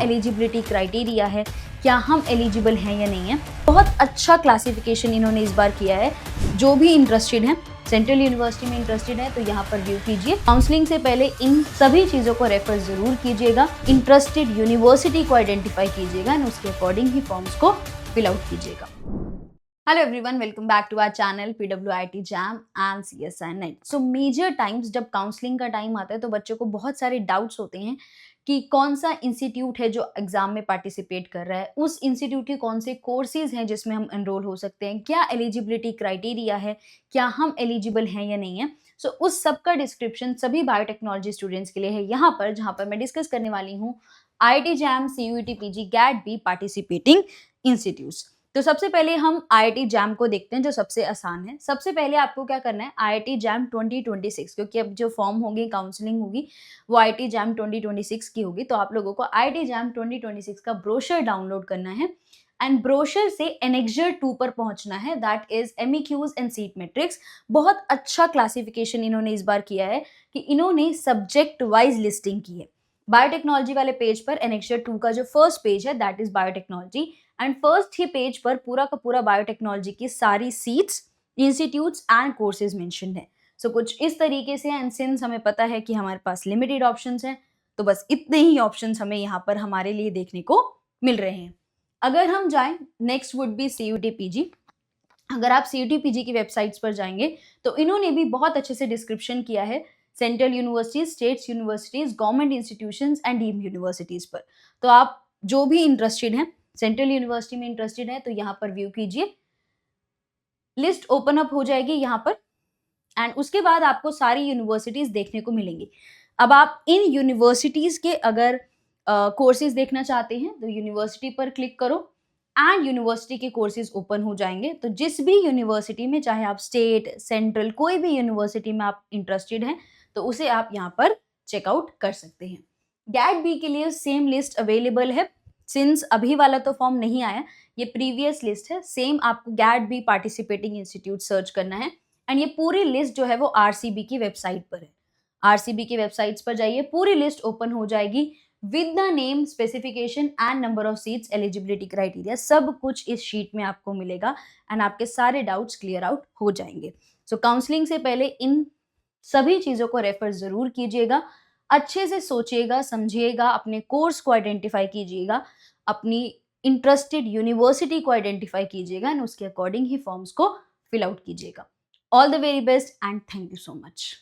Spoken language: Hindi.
एलिजिबिलिटी क्राइटेरिया है, क्या हम एलिजिबल हैं या नहीं है। बहुत अच्छा क्लासिफिकेशन इन्होंने इस बार किया है। जो भी इंटरेस्टेड हैं, सेंट्रल यूनिवर्सिटी में इंटरेस्टेड है तो यहाँ पर व्यू कीजिए। काउंसलिंग से पहले इन सभी चीज़ों को रेफर जरूर कीजिएगा, इंटरेस्टेड यूनिवर्सिटी को आइडेंटिफाई कीजिएगा एंड उसके अकॉर्डिंग ही फॉर्म्स को फिल आउट कीजिएगा। Hello everyone, welcome back to our channel PWIT JAM and CSI NET. So major times जब काउंसलिंग का टाइम आता है तो बच्चों को बहुत सारे डाउट्स होते हैं कि कौन सा इंस्टीट्यूट है जो एग्जाम में पार्टिसिपेट कर रहा है, उस इंस्टीट्यूट के कौन से कोर्सेज हैं जिसमें हम एनरोल हो सकते हैं, क्या एलिजिबिलिटी क्राइटेरिया है, क्या हम एलिजिबल हैं या नहीं है। सो उस सब का डिस्क्रिप्शन सभी बायोटेक्नोलॉजी स्टूडेंट्स के लिए है यहाँ पर, जहाँ पर मैं डिस्कस करने वाली हूँ IIT jam, CUET PG, GAT B participating institutes. तो सबसे पहले हम IIT जैम को देखते हैं जो सबसे आसान है। सबसे पहले आपको क्या करना है, IIT जैम 2026, क्योंकि अब जो फॉर्म होगी, काउंसलिंग होगी, वो IIT जैम 2026 की होगी। तो आप लोगों को IIT जैम 2026 का ब्रोशर डाउनलोड करना है एंड ब्रोशर से एनेक्जर 2 पर पहुंचना है, that is MEQs and seat matrix. बहुत अच्छा क्लासिफिकेशन इन्होंने इस बार किया है कि इन्होंने सब्जेक्ट वाइज लिस्टिंग की है। बायोटेक्नोलॉजी वाले पेज पर एनेक्जर 2 का जो फर्स्ट पेज है that is biotechnology and first he page पर पूरा का पूरा बायोटेक्नोलॉजी की सारी seats, institutes and courses mentioned है। सो कुछ इस तरीके से, एंड सिंस हमें पता है कि हमारे पास लिमिटेड ऑप्शंस हैं तो बस इतने ही ऑप्शंस हमें यहाँ पर हमारे लिए देखने को मिल रहे हैं। अगर हम जाएं, next would be CUET PG। अगर आप CUET PG की वेबसाइट्स पर जाएंगे तो इन्होंने भी बहुत अच्छे से डिस्क्रिप्शन किया है central universities, states universities, government institutions and deemed universities पर। तो आप जो भी इंटरेस्टेड हैं, सेंट्रल यूनिवर्सिटी में इंटरेस्टेड है तो यहाँ पर व्यू कीजिए, लिस्ट ओपन अप हो जाएगी यहाँ पर एंड उसके बाद आपको सारी यूनिवर्सिटीज देखने को मिलेंगी। अब आप इन यूनिवर्सिटीज के अगर कोर्सेज देखना चाहते हैं तो यूनिवर्सिटी पर क्लिक करो एंड यूनिवर्सिटी के कोर्सेज ओपन हो जाएंगे। तो जिस भी यूनिवर्सिटी में, चाहे आप स्टेट, सेंट्रल, कोई भी यूनिवर्सिटी में आप इंटरेस्टेड हैं तो उसे आप यहाँ पर चेकआउट कर सकते हैं। GAT B के लिए सेम लिस्ट अवेलेबल है, सिंस अभी वाला तो फॉर्म नहीं आया, ये प्रीवियस लिस्ट है। सेम आपको GAT B participating institute search करना है एंड ये पूरी लिस्ट जो है वो RCB की वेबसाइट पर है। RCB की वेबसाइट्स पर जाइए, पूरी लिस्ट ओपन हो जाएगी with the name, specification and number of seats, eligibility criteria, सब कुछ इस शीट में आपको मिलेगा एंड आपके सारे डाउट्स क्लियर आउट हो जाएंगे। सो काउंसलिंग से पहले इन सभी चीजों को रेफर जरूर कीजिएगा, अच्छे से सोचिएगा, समझिएगा, अपने कोर्स को आइडेंटिफाई कीजिएगा, अपनी इंटरेस्टेड यूनिवर्सिटी को आइडेंटिफाई कीजिएगा एंड उसके अकॉर्डिंग ही फॉर्म्स को फिल आउट कीजिएगा। All the very best and thank you so much.